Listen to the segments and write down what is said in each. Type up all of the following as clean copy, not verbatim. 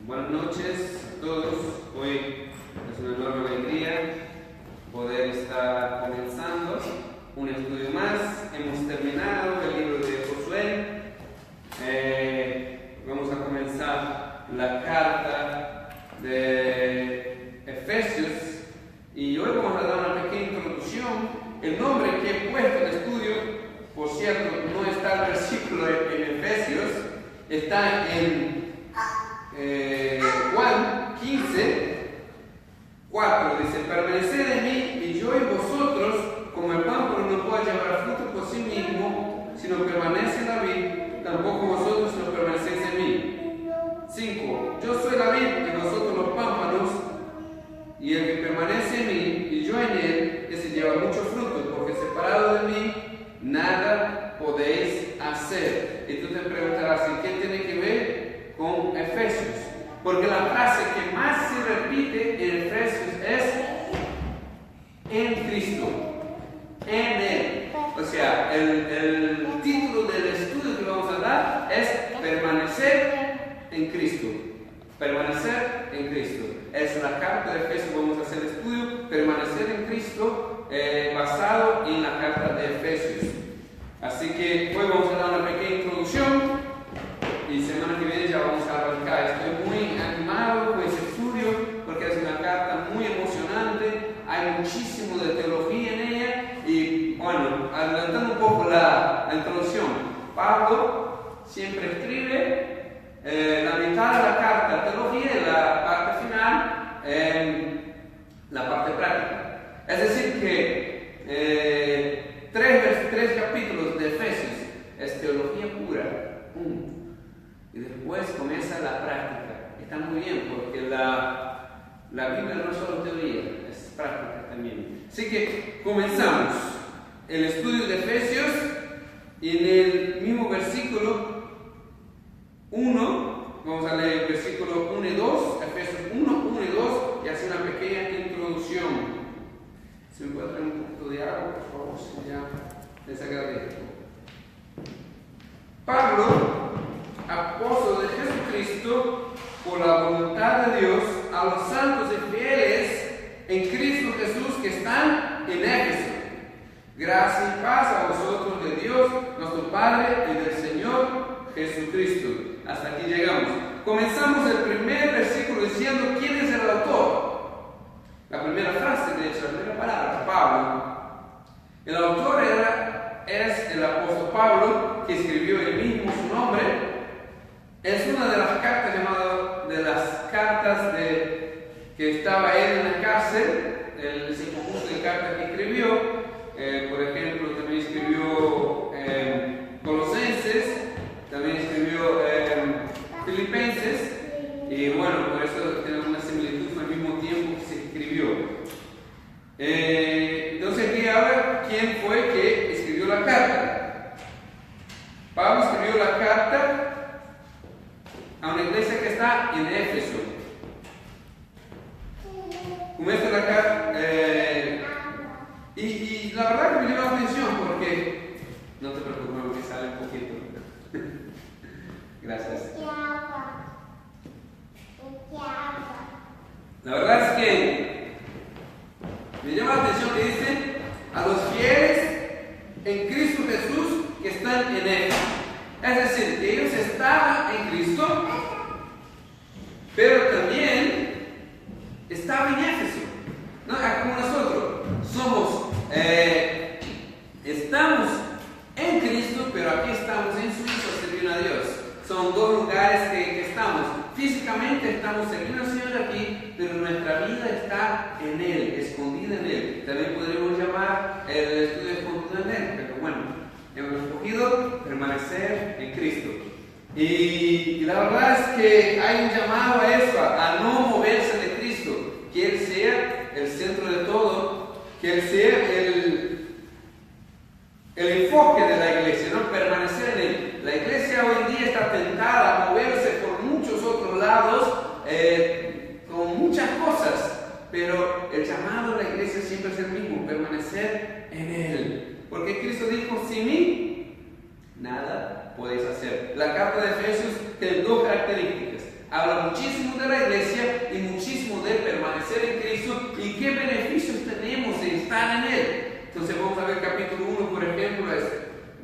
Buenas noches a todos. Hoy es una enorme alegría poder estar comenzando un estudio más. Hemos terminado el libro de Josué. Vamos a comenzar la carta de Efesios y hoy vamos a dar una pequeña introducción. El nombre que he puesto en estudio, por cierto, no está el versículo en Efesios, está en Juan 15, 4, dice: permaneced en mí y yo en vosotros, como el pámpano no puede llevar fruto por sí mismo, si no permanece en la vid, tampoco vosotros si no permanecéis en mí. 5. Yo soy la vid y vosotros los pámpanos, y el que permanece en mí y yo en él, ese lleva mucho fruto, porque separado de mí nada podéis hacer. Y tú te preguntarás, ¿y qué tiene que ver con Efesios? Porque la frase que más se repite en Efesios es en Cristo, en Él. O sea, el título del estudio que vamos a dar es permanecer en Cristo. Permanecer en Cristo. Es la carta de Efesios, vamos a hacer el estudio, permanecer en Cristo, basado en la carta de Efesios. Así que hoy vamos a dar una pequeña introducción y semana que viene ya vamos a arrancar. Estoy muy animado con ese estudio porque es una carta muy emocionante, hay muchísimo de teología en ella y bueno, adelantando un poco la introducción, Pablo siempre escribe la mitad de la carta teología y la parte final la parte práctica. Es decir que tres capítulos de Efesios es teología pura, y después comienza la práctica. Está muy bien porque la Biblia no es solo teoría, es práctica también. Así que comenzamos el estudio de Efesios y en el mismo versículo 1, vamos a leer el versículo 1 y 2, Efesios 1 y 2, y hacer una pequeña introducción. Si me puede traer un poquito de agua, por favor, si ya les agradezco. Pablo, apóstol de Jesucristo, por la voluntad de Dios, a los santos y fieles en Cristo Jesús que están en Éfeso. Gracia y paz a vosotros de Dios, nuestro Padre, y del Señor Jesucristo. Hasta aquí llegamos. Comenzamos el primer versículo diciendo quién es el autor. La primera frase, de hecho, la primera palabra, Pablo. El autor es el apóstol Pablo, que escribió él mismo su nombre. Es una de las cartas llamadas de las cartas que estaba él en la cárcel, el conjunto de cartas que escribió. Por ejemplo, también escribió Colosenses, también escribió Filipenses, y bueno, por eso tiene una similitud al mismo tiempo que se escribió. Entonces aquí ahora, ¿quién fue que escribió la carta? Pablo escribió la carta a una iglesia que está en Éfeso. Comienza la carta, y la verdad que me llama la atención porque, no te preocupes, porque sale un poquito. Gracias. La verdad es que me llama la atención que dice a los fieles en Cristo Jesús que están en Él. Es decir, que ellos estaban en Cristo, pero también estaban en Éfeso. ¿No? Como nosotros estamos en Cristo, pero aquí estamos en Suiza sirviendo a Dios. Son dos lugares que estamos. Físicamente estamos sirviendo al Señor aquí, pero nuestra vida está en Él, escondida en Él. También podríamos llamar el estudio escondido en Él, pero bueno, hemos escogido permanecer en Cristo. Y la verdad es que hay un llamado a eso, a no moverse de Cristo, que Él sea el centro de todo, que Él sea el enfoque de la iglesia, no permanecer en Él. La iglesia hoy en día está tentada a moverse por muchos otros lados, con muchas cosas, pero el llamado de la iglesia siempre es el mismo, permanecer en Él. Porque Cristo dijo, sin mí, nada podéis hacer. La carta de Efesios tiene dos características. Habla muchísimo de la iglesia y muchísimo de permanecer en Cristo y qué beneficios tenemos de estar en Él. Entonces vamos a ver capítulo 1, por ejemplo, es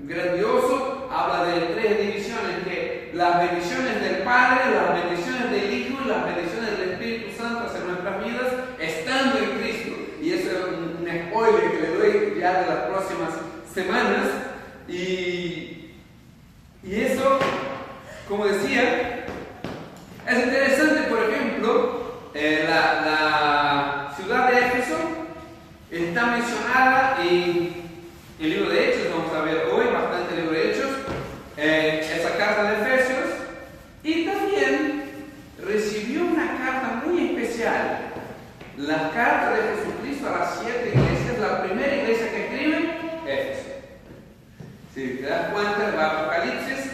grandioso. Habla de 3 divisiones, que las bendiciones del Padre, las bendiciones del Hijo y las bendiciones del Espíritu Santo hacia nuestras vidas, estando en Cristo. Y eso es un spoiler que le doy ya de las próximas semanas. Y eso, como decía, es interesante. Por ejemplo, la ciudad de Éfeso está mencionada en el libro de Hechos. Vamos a ver hoy bastante el libro de Hechos, esa carta de Efesios, y también recibió una carta muy especial, la carta de Jesucristo a las 7 iglesias. La primera iglesia que escribe, Éfeso. Si te das cuenta, va a Apocalipsis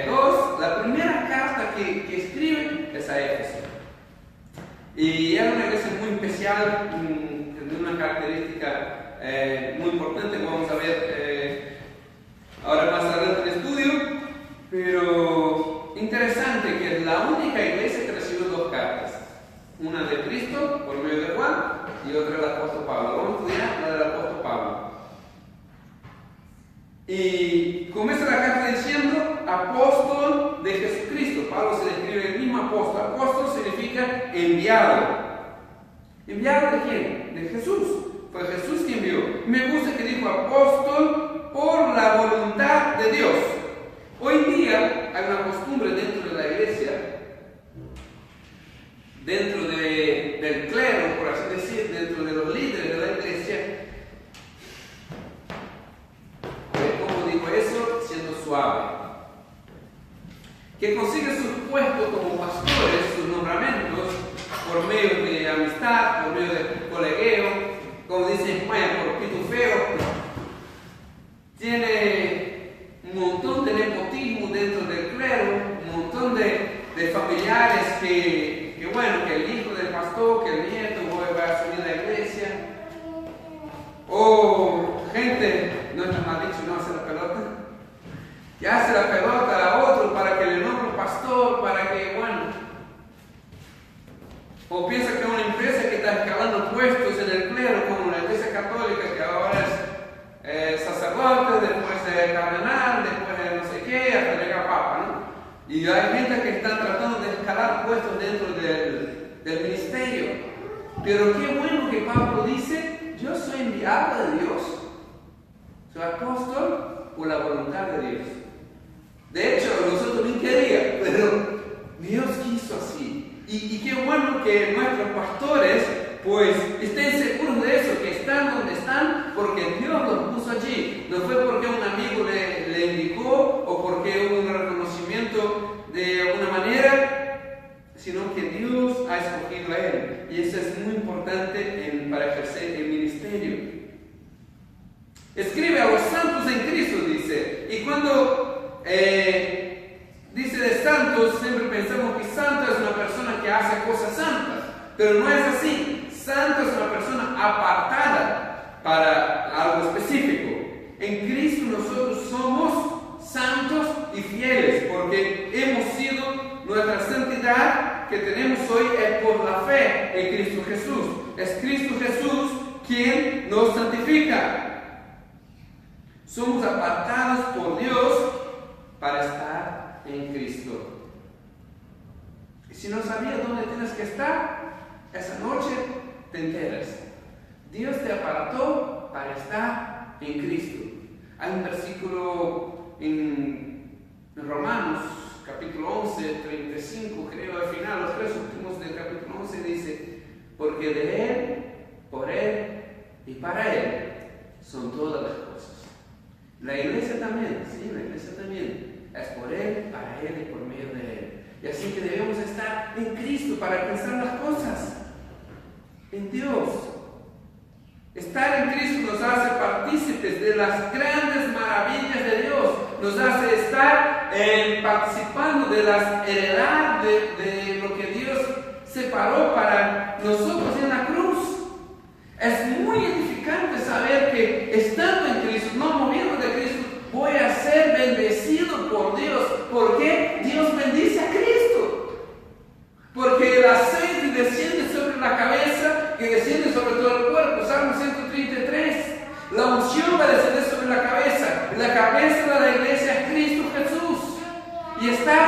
2, la primera carta que escribe es a Éfeso. Y era una iglesia muy especial, de una característica muy importante. Vamos a ver ahora más adelante el estudio, pero interesante que es la única iglesia que recibió 2 cartas. Una de Cristo por medio de Juan y otra del apóstol Pablo. Vamos a estudiar la del apóstol Pablo. Y comienza la carta diciendo apóstol de Jesucristo. Pablo se describe el mismo apóstol. Apóstol significa enviado. ¿Enviado de quién? De Jesús. Fue Jesús quien envió. Me gusta que dijo apóstol por la voluntad de Dios. Hoy día hay una costumbre dentro de la iglesia, dentro del clero, por así decir, dentro de los líderes de la iglesia. ¿Cómo digo eso? Siendo suave. Que consigue sus puestos como pastores, sus nombramientos, por medio de amistad, por medio de colegueo, como dice en España, por pitufeo. Tiene un montón de nepotismo dentro del clero, un montón de familiares que bueno, que el hijo del pastor, que el nieto va a asumir la iglesia. O gente, no está mal dicho, no hace la pelota, que hace la pelota a otro para que le nombre pastor, para que, bueno. O piensa que es una empresa que está escalando puestos en el clero, como la iglesia católica, que ahora es sacerdote, después de cardenal, después de no sé qué, hasta llegar papa, ¿no? Y hay gente que está tratando de escalar puestos dentro del ministerio. Pero qué bueno que Pablo dice, yo soy enviado de Dios, soy apóstol por la voluntad de Dios. De hecho, nosotros ni queríamos, pero Dios quiso así. Y qué bueno que nuestros pastores pues estén seguros de eso, que están donde están porque Dios los puso allí. No fue porque un amigo le indicó o porque hubo un reconocimiento de alguna manera, sino que Dios ha escogido a él. Y eso es muy importante para ejercer el ministerio. Escribe a los santos en Cristo, dice. Y cuando dice de santos, siempre pensamos que santo es una persona que hace cosas santas, pero no es así. Santo es una persona apartada para algo específico. En Cristo nosotros somos santos y fieles, porque hemos sido, nuestra santidad que tenemos hoy es por la fe en Cristo Jesús. Es Cristo Jesús quien nos santifica. Somos apartados por Dios para estar en Cristo. Y si no sabías dónde tienes que estar, esa noche te enteras. Dios te apartó para estar en Cristo. Hay un versículo en Romanos, capítulo 11, 35, creo al final, los 3 últimos del capítulo 11 dice, porque de Él, por Él y para Él son todas las cosas. La iglesia también, sí, la iglesia también. Es por Él, para Él y por medio de Él. Y así que debemos estar en Cristo para alcanzar las cosas. En Dios. Estar en Cristo nos hace partícipes de las grandes maravillas de Dios. Nos hace estar participando de las heredad de lo que Dios separó para nosotros en la cruz. Es muy edificante saber que estando en Cristo, no moviendo de Cristo, voy a ser bendecido por Dios. ¿Por qué? Dios bendice a Cristo.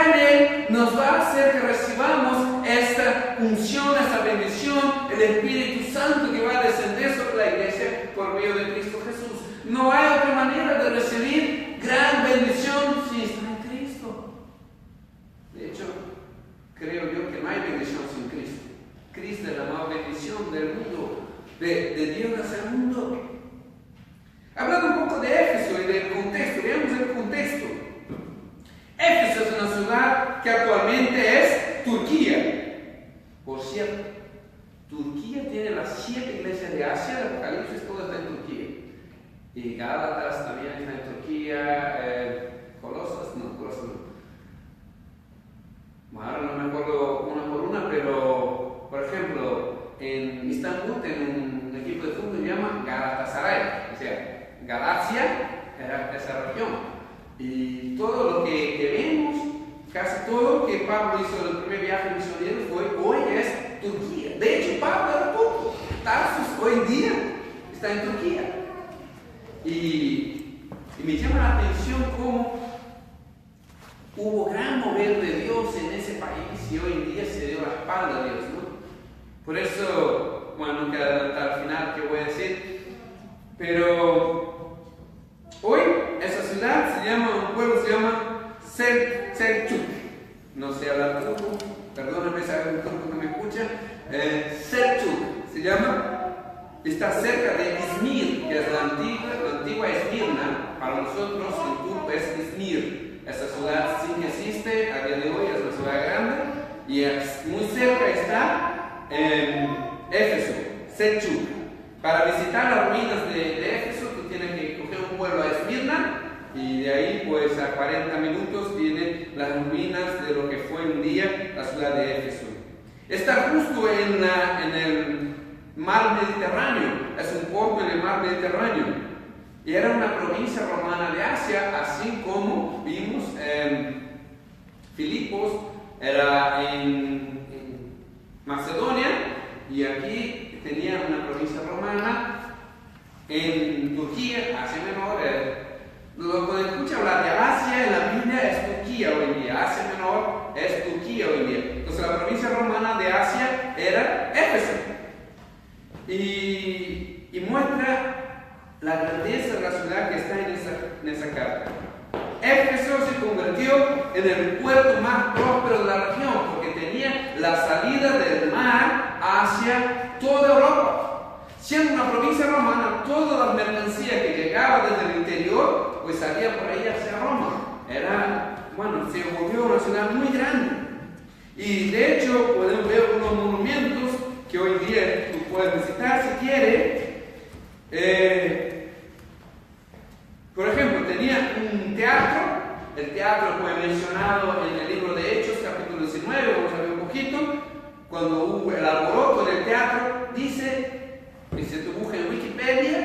estar en Él nos va a hacer que recibamos esta unción, esta bendición, el Espíritu Santo que va a descender sobre la iglesia por medio de Cristo Jesús. No hay otra manera de recibir gran bendición sin estar en Cristo. De hecho, creo yo que no hay bendición sin Cristo. Cristo es la más bendición del mundo, de Dios hacia el mundo. Hablando un poco de Éfeso y del contexto, veamos el contexto. Éfeso es una ciudad que actualmente es Turquía. Por cierto, Turquía tiene las 7 iglesias de Asia, el Apocalipsis todo está en Turquía. Y Gálatas también está en Turquía, Colosas no. Ahora no me acuerdo una por una, pero por ejemplo, en Istambul tiene un equipo de fútbol que se llama Galatasaray, o sea, Galacia era esa región. Y todo lo que vemos, casi todo que Pablo hizo en el primer viaje misionero hoy es Turquía. De hecho, Pablo era turco. Tarsus hoy en día está en Turquía. Y me llama la atención cómo hubo gran mover de Dios en ese país y hoy en día se dio la espalda a Dios, ¿no? Por eso, bueno, nunca hasta el final que voy a decir, pero hoy esa ciudad un pueblo se llama Selçuk. No sé hablar turco, perdóname si hay un turco que me escucha. Selçuk se llama. Está cerca de Izmir, que es la antigua Esmirna. Para nosotros en turco es Izmir. Esta ciudad sí que existe, a día de hoy es una ciudad grande. Y muy cerca está Éfeso, Selçuk. Para visitar las ruinas de Éfeso, tú tienes que coger un vuelo a Esmirna. Y de ahí, pues a 40 minutos, vienen las ruinas de lo que fue un día la ciudad de Éfeso. Está justo en el mar Mediterráneo, es un puerto en el mar Mediterráneo. Y era una provincia romana de Asia, así como vimos Filipos era en Macedonia, y aquí tenía una provincia romana en Turquía, Asia Menor. Cuando escucha hablar de Asia en la Biblia es Turquía hoy en día, Asia Menor es Turquía hoy en día. Entonces la provincia romana de Asia era Éfeso. Y muestra la grandeza de la ciudad que está en esa carta. Éfeso se convirtió en el puerto más próspero de la región porque tenía la salida del mar hacia toda Europa. Siendo una provincia romana, todas las mercancías que llegaban desde el interior, pues salía por ahí hacia Roma. Se volvió una ciudad muy grande. Y de hecho, podemos ver unos monumentos que hoy en día tú puedes visitar si quieres. Por ejemplo, tenía un teatro. El teatro fue mencionado en el libro de Hechos, capítulo 19, vamos a ver un poquito. Cuando hubo el alboroto del teatro, dice, y si tú buscas en Wikipedia,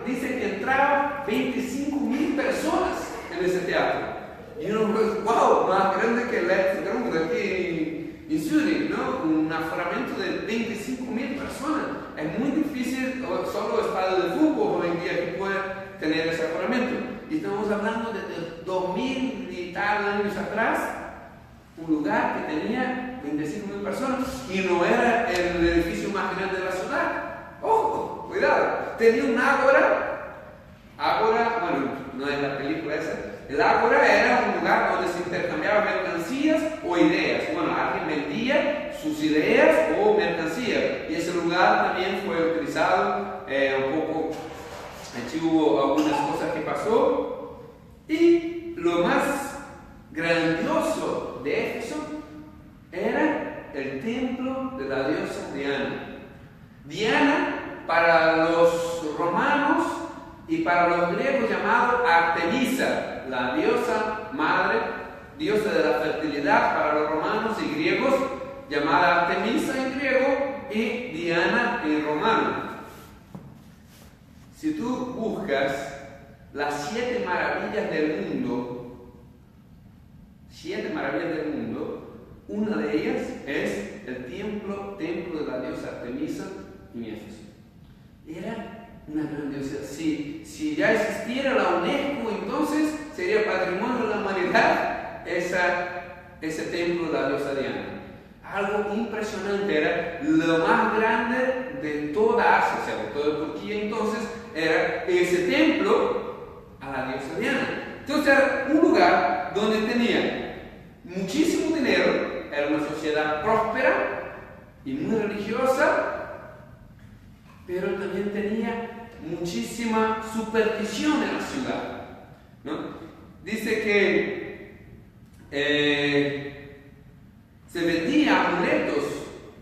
dice que entraban 25,000 personas en ese teatro. Y uno dice, wow, más grande que el Electroground aquí en Zurich, ¿no? Un aforamiento de 25,000 personas. Es muy difícil, solo estadio de fútbol hoy en día que pueda tener ese aforamiento. Y estamos hablando de 2000 y tal años atrás, un lugar que tenía 25,000 personas y no era el edificio más grande de la ciudad. ¡Ojo! Cuidado. Tenía un ágora, bueno, no es la película esa. El ágora era un lugar donde se intercambiaban mercancías o ideas. Bueno, alguien vendía sus ideas o mercancías. Y ese lugar también fue utilizado un poco. Aquí hubo algunas cosas que pasó. Y lo más grandioso de Éfeso era el templo de la diosa Diana. Diana, para los romanos y para los griegos, llamado Artemisa, la diosa madre, diosa de la fertilidad para los romanos y griegos, llamada Artemisa en griego y Diana en romano. Si tú buscas las 7 maravillas del mundo, una de ellas es el templo de la diosa Artemisa en Éfeso. Era una grandiosidad. Si ya existiera la UNESCO, entonces sería patrimonio de la humanidad ese templo de la diosa Diana. Algo impresionante, era lo más grande de toda Asia, o sea, de toda Turquía. Entonces era ese templo a la diosa Diana. Entonces era un lugar donde tenía muchísimo dinero, era una sociedad próspera y muy religiosa, pero también tenía muchísima superstición en la ciudad, ¿no? Dice que se vendían amuletos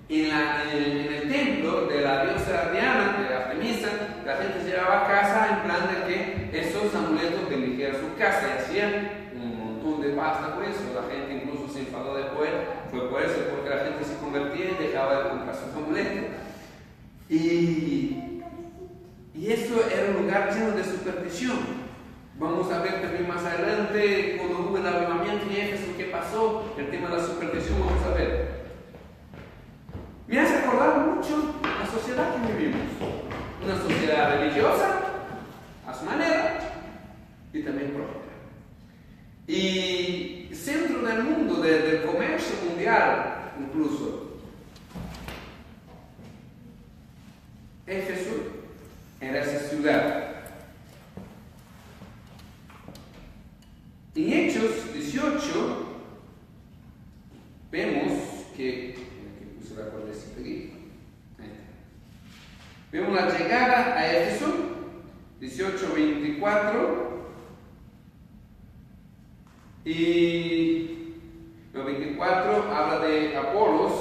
en el templo de la diosa Diana, de Artemisa. La gente se llevaba a casa en plan de que esos amuletos bendijera su casa, y hacían un montón de pasta por eso. La gente incluso se enfadó después, fue por eso, porque la gente se convertía y dejaba de comprar sus amuletos. Y eso era un lugar lleno de superstición. Vamos a ver también más adelante, cuando hubo el avivamiento en Éfeso, qué pasó, el tema de la superstición, vamos a ver. Me hace acordar mucho la sociedad que vivimos. Una sociedad religiosa, a su manera, y también próspera. Y centro del mundo, del comercio mundial, incluso. Éfeso era esa ciudad. En Hechos 18 vemos que puse la cordecita aquí. Vemos la llegada a Éfeso, 18:24, y el 24 habla de Apolos.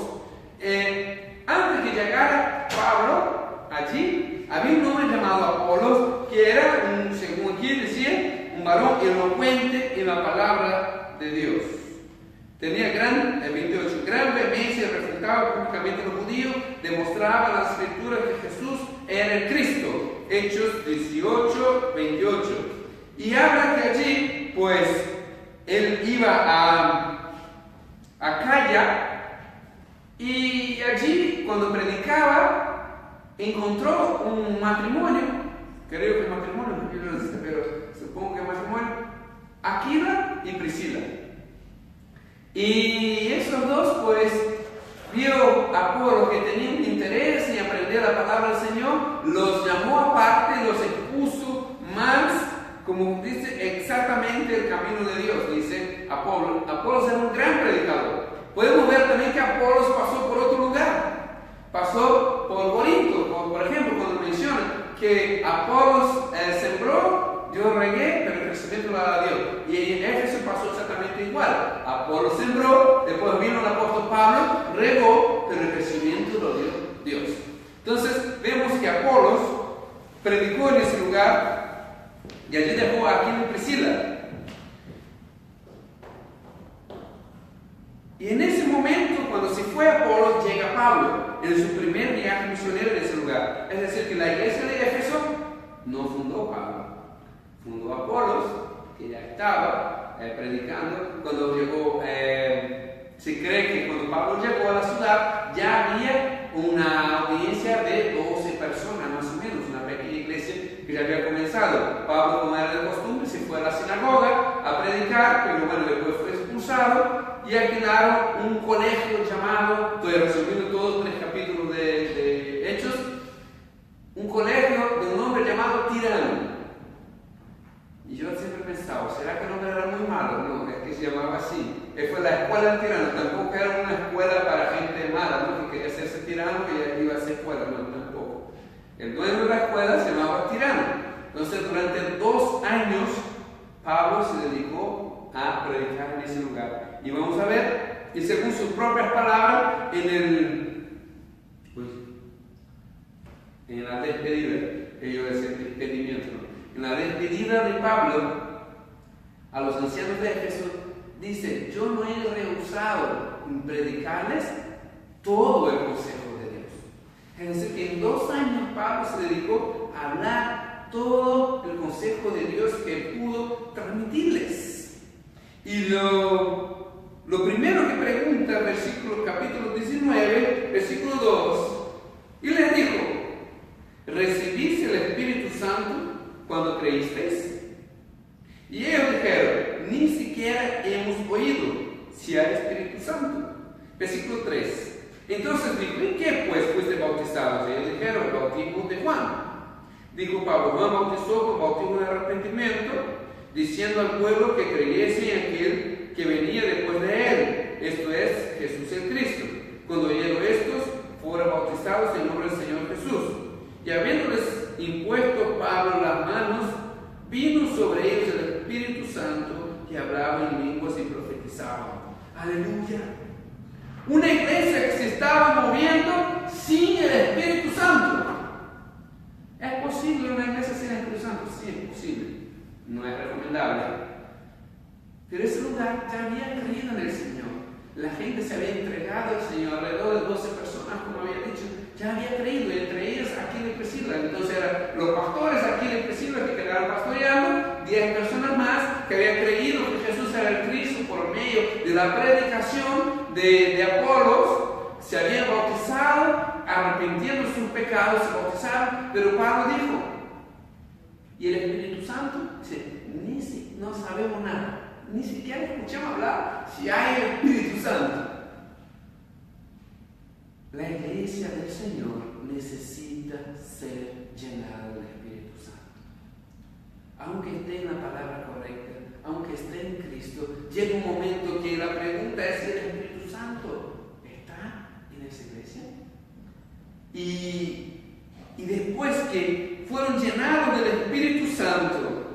Antes que llegara Pablo allí, había un hombre llamado Apolos, que era, según aquí decía, un varón elocuente en la palabra de Dios. Tenía gran vehemencia, refutaba públicamente a los judíos, demostraba en las escrituras que Jesús era el Cristo. Hechos 18:28. Y habla que allí, pues, él iba a Acaya, y allí, cuando predicaba, encontró un matrimonio, creo que matrimonio, pero supongo que matrimonio, Aquila y Priscila. Y esos dos, pues, vio a Apolo que tenía un interés en aprender la palabra del Señor, los llamó aparte, los expuso más, como dice, exactamente el camino de Dios, dice Apolo. Apolo era un gran predicador. Podemos ver también que Apolo pasó por otro lugar, pasó por Corinto, por ejemplo, cuando menciona que Apolo sembró, yo regué, pero el crecimiento lo da Dios. Y en Éfeso pasó exactamente igual. Apolo sembró, después vino el apóstol Pablo, regó, pero el crecimiento lo dio Dios. Entonces vemos que Apolos predicó en ese lugar y allí dejó a Aquila y Priscila. Y en ese momento, cuando se fue Apolos, llega Pablo en su primer viaje misionero en ese lugar. Es decir, que la iglesia de Éfeso no fundó Pablo, fundó Apolos, que ya estaba predicando. Cuando llegó, se cree que cuando Pablo llegó a la ciudad, ya había una audiencia de 12 personas, más o menos, una pequeña iglesia que ya había comenzado. Pablo, como era de costumbre, se fue a la sinagoga a predicar, pero bueno, después fue expulsado. Y alquilaron un colegio llamado, estoy resumiendo todos 3 capítulos de Hechos, un colegio de un hombre llamado Tirano. Y yo siempre pensaba, ¿será que el nombre era muy malo? No, es que se llamaba así. Fue la escuela del tirano, tampoco era una escuela para gente mala, ¿no? Que quería hacerse tirano y iba a hacer escuela, no, tampoco. El dueño de la escuela se llamaba Tirano. Entonces, durante 2 años, Pablo se dedicó a predicar en ese lugar. Y vamos a ver, y según sus propias palabras, en la despedida, ellos decían despedimiento, ¿no? En la despedida de Pablo a los ancianos de Éfeso, dice: yo no he rehusado predicarles todo el consejo de Dios. Es decir, que en 2 años Pablo se dedicó a hablar todo el consejo de Dios que pudo transmitirles. Y lo primero que pregunta, capítulo 19, versículo 2, y les dijo: ¿recibiste el Espíritu Santo cuando creísteis? Y ellos dijeron: ni siquiera hemos oído si hay Espíritu Versículo 3. Entonces dijo, ¿en qué pues fuiste bautizados? Y ellos dijeron, el bautismo de Juan. Dijo Pablo, Juan bautizó con bautismo de arrepentimiento, diciendo al pueblo que creyese en aquel que venía después de él, esto es, Jesús el Cristo. Cuando oyeron estos, fueron bautizados en nombre del Señor Jesús. Y habiéndoles impuesto Pablo las manos, vino sobre ellos el Espíritu Santo, que hablaba en lenguas y profetizaba. Aleluya. Una iglesia que se estaba moviendo sin el Espíritu Santo. ¿Es posible una iglesia sin el Espíritu Santo? Sí, es posible. No es recomendable. Pero ese lugar ya había creído en el Señor. La gente se había entregado al Señor, alrededor de 12 personas, como había dicho, ya había creído, y entre ellas aquí en Priscila. Entonces eran los pastores aquí en Priscila que quedaron pastoreando, 10 personas más que habían creído que Jesús era el Cristo por medio de la predicación de Apolos, se habían bautizado, arrepintiendo sus pecados, se bautizaron, pero Pablo dijo, y el Espíritu Santo dice, no sabemos nada. Ni siquiera escuchamos hablar si hay el Espíritu Santo. La iglesia del Señor necesita ser llenada del Espíritu Santo. Aunque esté en la palabra correcta, aunque esté en Cristo, llega un momento que la pregunta es si el Espíritu Santo está en esa iglesia. Y después que fueron llenados del Espíritu Santo,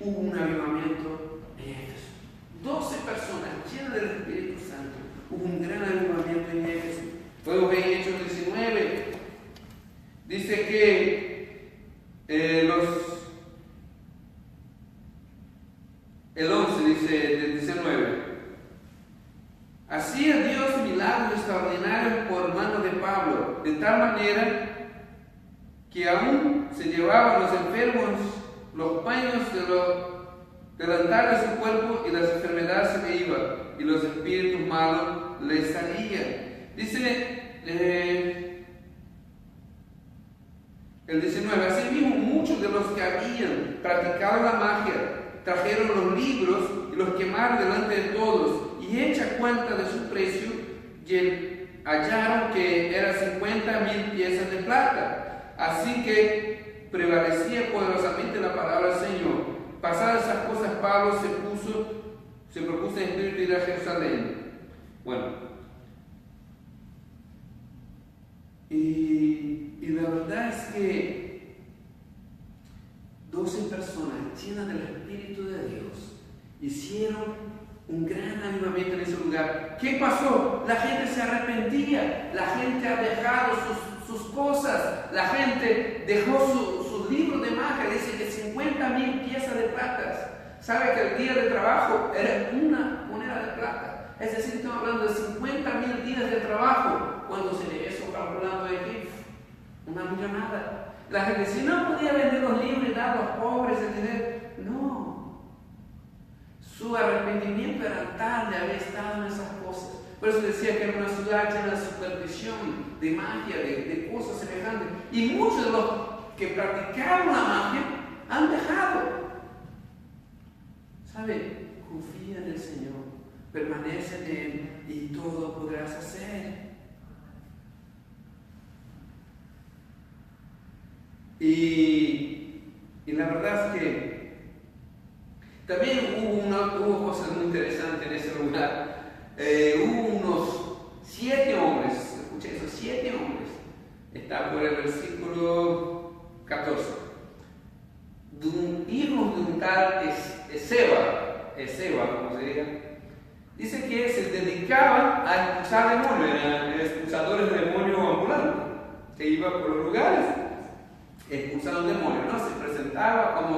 hubo un avivamiento en Éfeso. 12 personas llenas del Espíritu Santo. Hubo un gran avivamiento en Éfeso. Luego en Hechos 19 dice que el 11 dice del 19. Hacía Dios milagros extraordinarios por mano de Pablo, de tal manera que aún se llevaban los enfermos los paños de los delantales de su cuerpo y las enfermedades se le iban y los espíritus malos le salían. Dice el 19, asimismo muchos de los que habían practicado la magia trajeron los libros y los quemaron delante de todos, y hecha cuenta de su precio, hallaron que eran 50,000 piezas de plata. Así que prevalecía poderosamente la palabra del Señor. Pasadas esas cosas, Pablo se propuso en espíritu ir a Jerusalén. Bueno, y la verdad es que 12 personas llenas del Espíritu de Dios hicieron un gran avivamiento en ese lugar. ¿Qué pasó? La gente se arrepentía, la gente ha dejado sus cosas, la gente dejó sus libros de magia. Dice que 50,000 piezas de plata. ¿Sabe que el día de trabajo era una moneda de plata? Es decir, estamos hablando de 50,000 días de trabajo. Cuando se le eso calculando aquí, una millonada. La gente decía, no podía vender los libros y dar a los pobres el dinero. No. Su arrepentimiento era tal de haber estado en esas cosas. Por eso decía que era una ciudad llena de superstición, de magia, de cosas semejantes. Y muchos de los que practicaron la magia han dejado. ¿Sabe? Confía en el Señor, permanece en Él y todo podrás hacer. Y la verdad es que también hubo cosas muy interesantes en ese lugar. Hubo unos 7 hombres, escuché eso, 7 hombres. Está por el versículo 14. Hijos de un tal Esceva, como se diga. Dice que se dedicaban a expulsar demonios, eran expulsadores de demonios ambulantes. Se iba por los lugares expulsando demonios, ¿no? Se presentaba como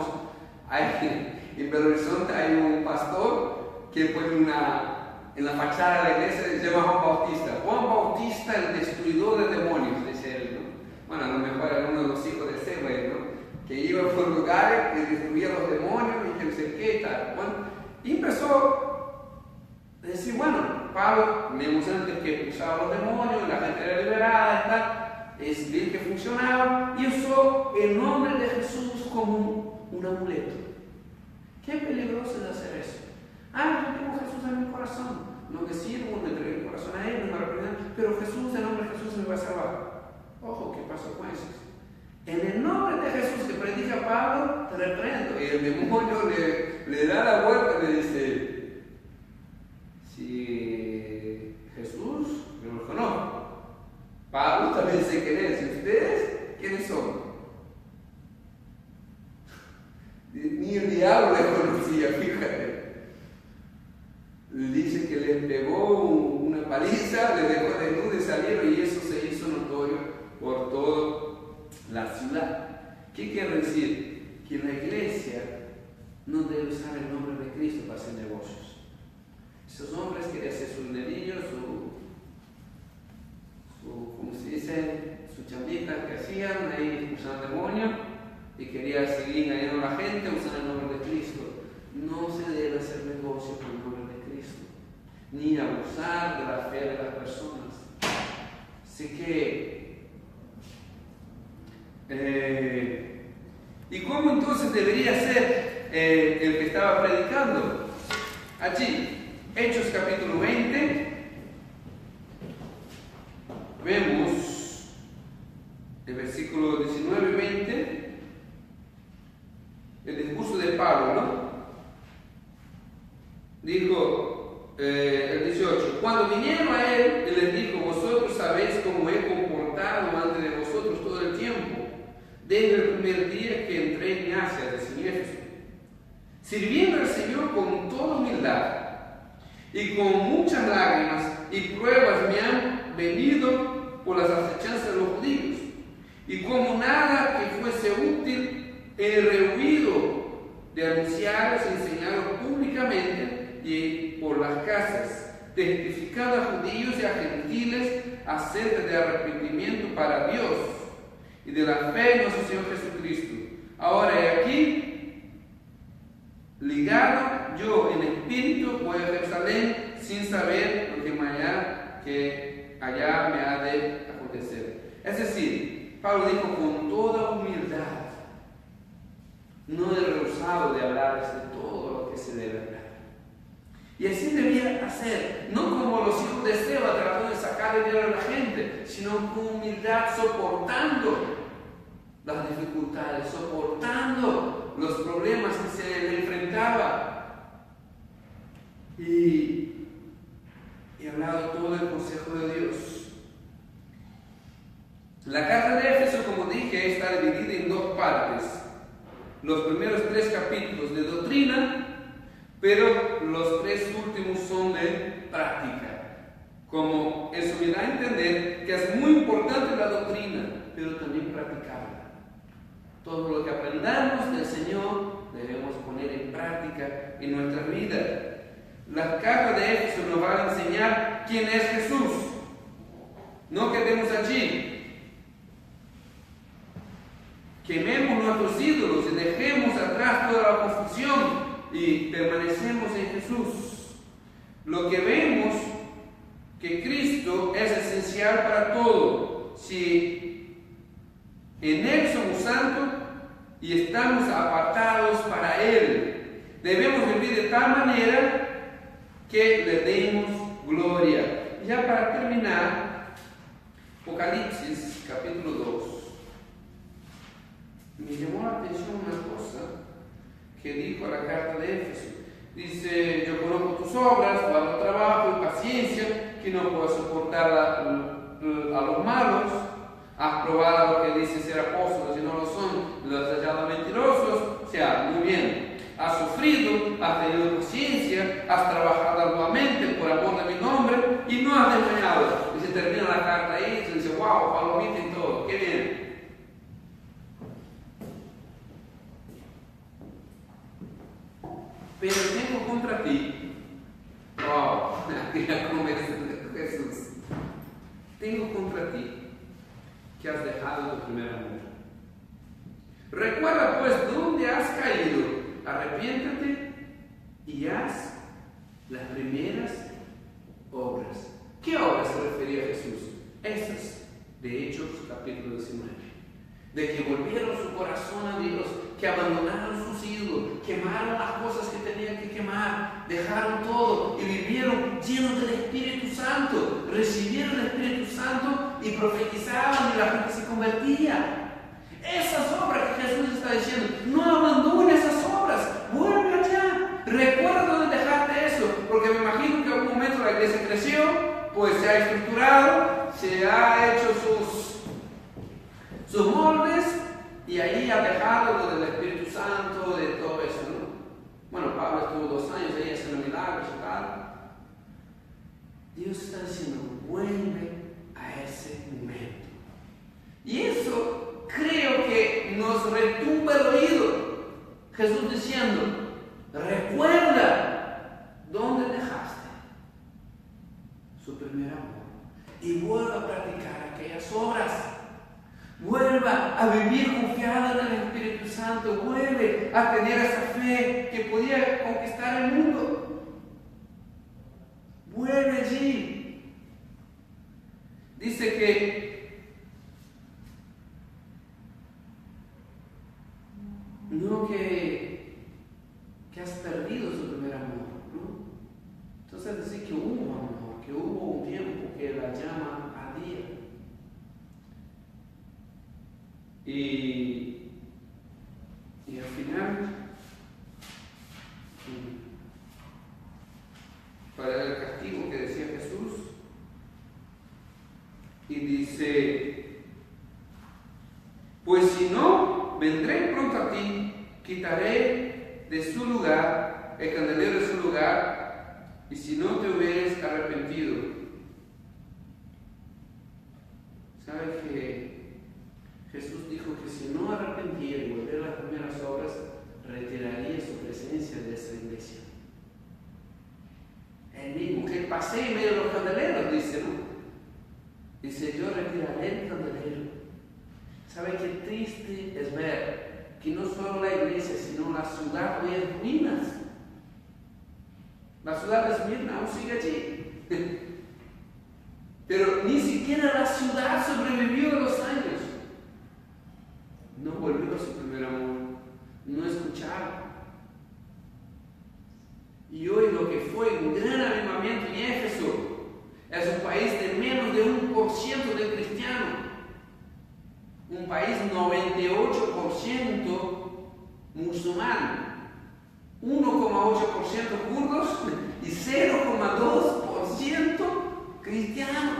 en Belo Horizonte hay un pastor que pone en la fachada de la iglesia se llama Juan Bautista. Juan Bautista, el destruidor de demonios, dice él, ¿no? Bueno, a lo mejor era uno de los hijos de Seba, ¿no? Que iba por lugares que destruía los demonios y que no sé qué y tal. Bueno, y empezó a decir, bueno, Pablo, vimos antes que expulsaba los demonios, la gente era liberada y tal. Es bien que funcionaba, y usó el nombre de Jesús como un amuleto. Qué peligroso es hacer eso. consecuencias. En el nombre de Jesús que predica Pablo, te reprendo. Y el demonio le da la vuelta y le dice, si Jesús, yo lo conozco. Pablo también sé quién es. ¿Y ustedes quiénes son? Ni el diablo le conocía, fíjate. Dice que les pegó una paliza, les dejó desnudo y salieron, y eso se hizo notorio por toda la ciudad. ¿Qué quiere decir? Que la iglesia no debe usar el nombre de Cristo para hacer negocios. Esos hombres querían hacer su dinerillo, ¿cómo se dice? Su chambita que hacían, ahí usaban demonio, y quería seguir engañando a la gente usando el nombre de Cristo. No se debe hacer negocio con el nombre de Cristo, ni abusar de la fe de las personas. Así que, ¿y cómo entonces debería ser el que estaba predicando? Allí, Hechos capítulo 20, vemos el versículo 19 y 20, el discurso de Pablo, ¿no? Dijo el 18, cuando vinieron a él, él les dijo, vosotros sabéis cómo he comportado ante de vosotros todo el tiempo, desde el primer día que entré en Asia, desde Éfeso, sirviendo al Señor con toda humildad y con muchas lágrimas y pruebas me han venido por las acechanzas de los judíos, y como nada que fuese útil, he rehuido de anunciaros y enseñaros públicamente y por las casas, testificando a judíos y a gentiles acerca de arrepentimiento para Dios y de la fe en nuestro Señor Jesucristo. Ahora he aquí, ligado yo en espíritu, voy a Jerusalén sin saber lo que allá me ha de acontecer. Es decir, Pablo dijo con toda humildad, no he rehusado de hablarles de todo lo que se debe hablar. Y así debía hacer, no como los hijos de Seba tratando de sacar dinero a la gente, sino con humildad, soportando las dificultades, soportando los problemas que se le enfrentaba y hablado todo el consejo de Dios. La carta de Éfeso, como dije, está dividida en dos partes. Los primeros 3 capítulos de doctrina, pero los 3 últimos son de práctica. Como eso me da a entender que es muy importante la doctrina, pero también practicarla. Todo lo que aprendamos del Señor debemos poner en práctica en nuestra vida. La carta de Éfeso nos va a enseñar quién es Jesús. No quedemos allí. Quememos nuestros ídolos y dejemos atrás toda la confusión y permanecemos en Jesús. Lo que vemos que Cristo es esencial para todo. Si en Él somos santos y estamos apartados para Él, debemos vivir de tal manera que le demos gloria. Ya para terminar, Apocalipsis capítulo 2. Me llamó la atención una cosa que dijo la carta de Éfeso. Dice, yo conozco tus obras, tu arduo trabajo y paciencia, que no puedes soportar a los malos. Has probado lo que dicen ser apóstoles y no lo son, los has hallado mentirosos. O sea, muy bien. Has sufrido, has tenido paciencia, has trabajado arduamente por amor de mi nombre y no has desmayado. Y se termina la carta ahí y se dice, wow, palomita y todo, qué bien. Pero tengo contra ti, wow, mira cómo es Jesús. Tengo contra ti que has dejado tu primer amor. Recuerda pues dónde has caído, arrepiéntate y haz las primeras obras. ¿Qué obras se refería Jesús? Esas, de Hechos capítulo 19. De que volvieron su corazón a Dios, que abandonaron sus ídolos, quemaron las cosas que tenían que quemar, dejaron todo y vivieron llenos del Espíritu Santo, recibieron el Espíritu Santo y profetizaban y la gente se convertía. Esas obras que Jesús está diciendo, no abandones esas obras, vuelve allá. Recuerda dónde dejaste eso, porque me imagino que en algún momento la iglesia creció, pues se ha estructurado, se ha hecho sus moldes, y ahí ha dejado lo del Espíritu Santo, de todo eso, ¿no? Bueno, Pablo estuvo 2 años ahí haciendo milagros y tal. Dios está diciendo, vuelve a ese momento. Y eso creo que nos retumba el oído. Jesús diciendo, recuerda dónde dejaste su primer amor y vuelva a practicar aquellas obras. Vuelva a vivir confiado en el Espíritu Santo. Vuelve a tener esa fe que podía conquistar el mundo. Vuelve allí. Dice que no que has perdido su primer amor, ¿no? Entonces dice que hubo amor, que hubo un tiempo que la llama ardía. Y al final, para el castigo que decía Jesús, y dice, pues si no, vendré pronto a ti, quitaré de su lugar, el candelero de su lugar, y si no te hubieres arrepentido. ¿Sabes que Jesús dijo que si no arrepentía y volviera a las primeras obras, retiraría su presencia de esa iglesia? Él mismo, que pasé en medio de los candeleros, dice, ¿no? Dice, yo retiraré el candelero. ¿Sabe qué triste es ver que no solo la iglesia, sino la ciudad hoy en ruinas? La ciudad de Esmirna aún sigue allí. Pero ni siquiera la ciudad sobrevivió a los años. No volvió a su primer amor, no escucharon. Y hoy lo que fue un gran avivamiento en Éfeso es un país de menos de 1% de cristianos, un país 98% musulmán, 1,8% kurdos y 0,2% cristianos.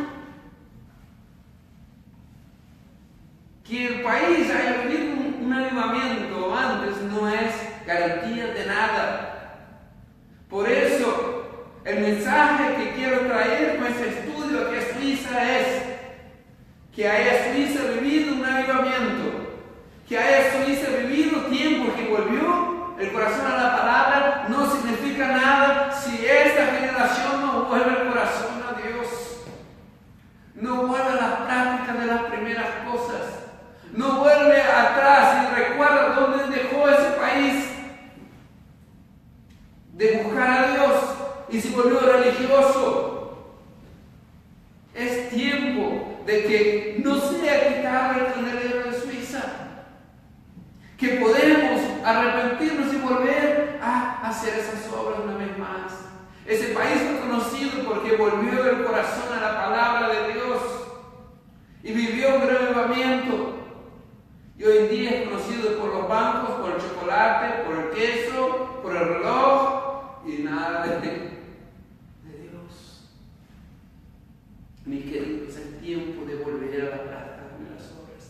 Que el país haya vivido un avivamiento antes no es garantía de nada. Por eso, el mensaje que quiero traer con este estudio aquí a Suiza es que haya Suiza vivido un avivamiento, que haya Suiza vivido tiempo que volvió el corazón a la palabra. No significa nada si esta generación no vuelve el corazón a Dios, no vuelve a las prácticas de las primeras cosas, no vuelve atrás y recuerda dónde dejó ese país de buscar a Dios y se volvió religioso. Es tiempo de que no sea quitado el candelero de Suiza, que podemos arrepentirnos y volver a hacer esas obras una vez más. Ese país fue conocido porque volvió el corazón a la palabra de Dios y vivió un gran avivamiento. Y hoy en día es conocido por los bancos, por el chocolate, por el queso, por el reloj y nada de Dios. Mis queridos, es el tiempo de volver a la práctica de las obras.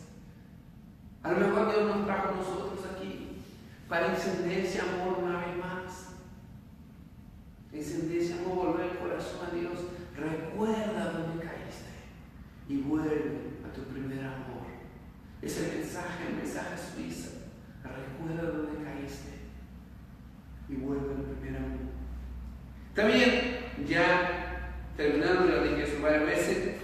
A lo mejor Dios nos trajo a nosotros aquí para encender ese amor una vez más. Encender ese amor, volver el corazón a Dios. Recuerda dónde caíste y vuelve a tu primer amor. Es el mensaje Suiza. Recuerda dónde caíste y vuelve al primer amor. También, ya terminando, ya dije eso varias veces,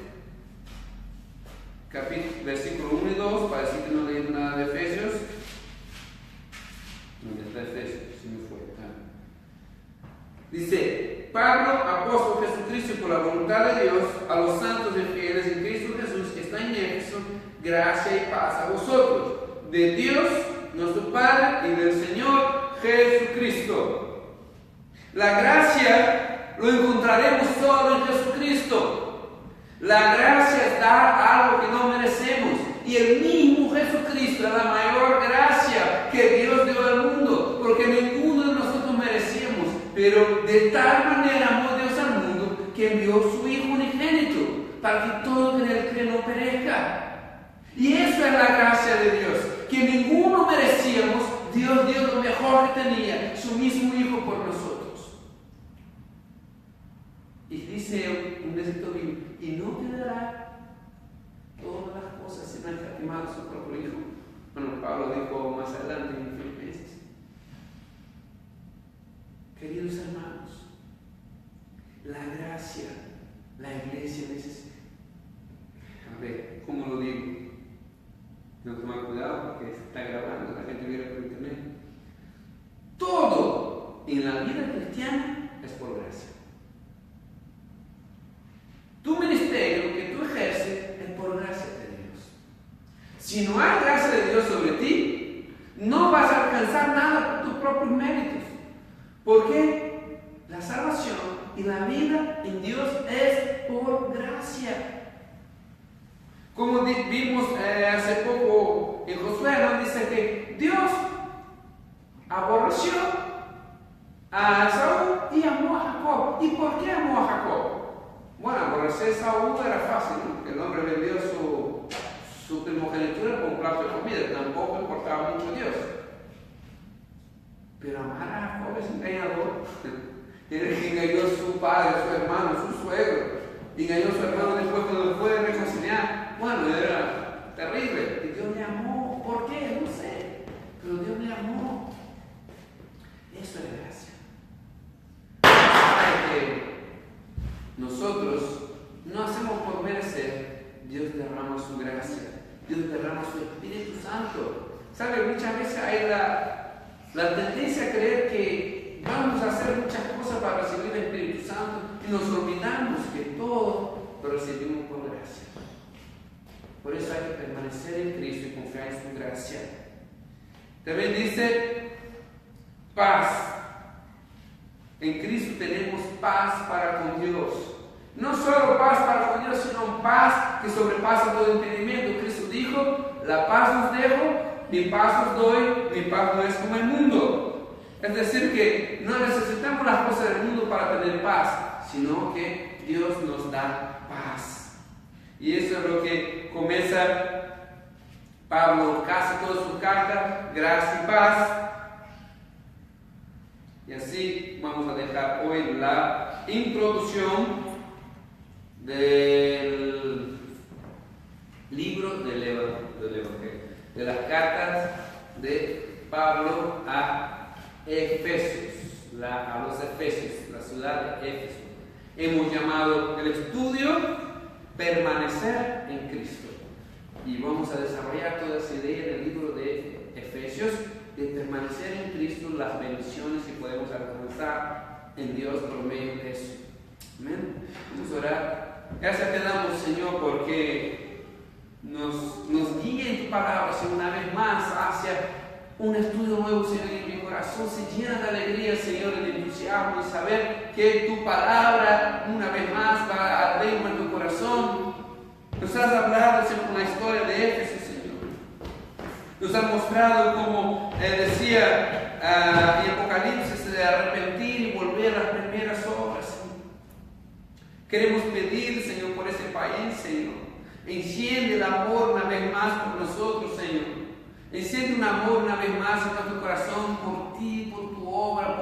versículo 1 y 2, para decir que no leí nada de Efesios. ¿Dónde está Efesios? Si me fue. Dice, Pablo, apóstol Jesucristo, por la voluntad de Dios, a los santos y fieles en Cristo Jesús que está en Éfeso, gracia y paz a vosotros, de Dios nuestro Padre y del Señor Jesucristo. La gracia lo encontraremos solo en Jesucristo. La gracia es dar algo que no merecemos. Y el mismo Jesucristo es la mayor gracia que Dios dio al mundo, porque ninguno de nosotros merecíamos, pero de tal manera amó Dios al mundo que envió su Hijo unigénito, para que todo en él cree no perezca. Y eso es la gracia de Dios, que ninguno merecíamos. Dios dio lo mejor que tenía, su mismo Hijo por nosotros. Y dice un versículo bíblico, y no quedará todas las cosas sin haber escatimado a su propio Hijo. Bueno, Pablo dijo más adelante en Filipenses. Queridos hermanos, la gracia, la iglesia necesita. A ver, ¿cómo lo digo? No tomar cuidado porque se está grabando, la gente viene por internet. Todo en la vida cristiana es por gracia. Tu ministerio que tú ejerces es por gracia de Dios. Si no hay gracia de Dios sobre ti, no vas a alcanzar nada por tus propios méritos. Porque la salvación y la vida en Dios es por gracia. Como vimos hace poco en Josué, ¿no? Dice que Dios aborreció a Saúl y amó a Jacob. ¿Y por qué amó a Jacob? Bueno, aborrecer a Saúl era fácil, ¿no? El hombre vendió su primogenitura por un plato de comida, tampoco importaba mucho a Dios. Pero amar a Jacob es engañador. Engañó a su padre, a su hermano, a su suegro. Engañó a su hermano después cuando fue a reconciliar. Bueno, era terrible. Y Dios le amó. ¿Por qué? No sé. Pero Dios le amó. Eso es gracia. Nosotros no hacemos por merecer. Dios derrama su gracia. Dios derrama su Espíritu Santo. ¿Sabe? Muchas veces hay la tendencia a creer que vamos a hacer muchas cosas para recibir el Espíritu Santo y nos olvidamos que todo lo recibimos por gracia. Por eso hay que permanecer en Cristo y confiar en su gracia. También dice paz. En Cristo tenemos paz para con Dios. No solo paz para con Dios, sino paz que sobrepasa todo entendimiento. Cristo dijo, la paz os dejo, mi paz os doy, mi paz no es como el mundo. Es decir, que no necesitamos las cosas del mundo para tener paz, sino que Dios nos da paz. Y eso es lo que comienza Pablo casi toda su carta, gracia y paz. Y así vamos a dejar hoy la introducción del libro de las cartas de Pablo a Efesios, a los Efesios, la ciudad de Éfeso. Hemos llamado el estudio permanecer en Cristo. Y vamos a desarrollar toda esa idea en el libro de Efesios, de permanecer en Cristo, las bendiciones que podemos alcanzar en Dios por medio de eso. Amén. Vamos a orar. Gracias te damos, Señor, porque nos guía en tu palabra, Señor, una vez más hacia un estudio nuevo, Señor, y mi corazón se llena de alegría, Señor, y de entusiasmo, y saber que tu palabra una vez más va a arder en tu corazón. Nos has hablado, Señor, con la historia de Éfeso, Señor. Nos has mostrado, como decía en Apocalipsis, de arrepentir y volver a las primeras obras, Señor. Queremos pedir, Señor, por ese país, Señor. Enciende el amor una vez más por nosotros, Señor. Enciende un amor una vez más en nuestro corazón por ti, por tu obra,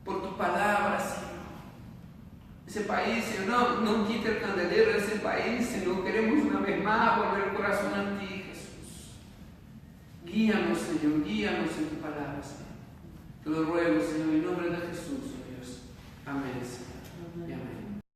por tu palabra, Señor. Ese país, Señor, no quite el candelero de ese país, Señor. Queremos una vez más volver el corazón a ti, Jesús. Guíanos, Señor, guíanos en tu palabra, Señor. Te lo ruego, Señor, en nombre de Jesús, oh Dios. Amén, Señor.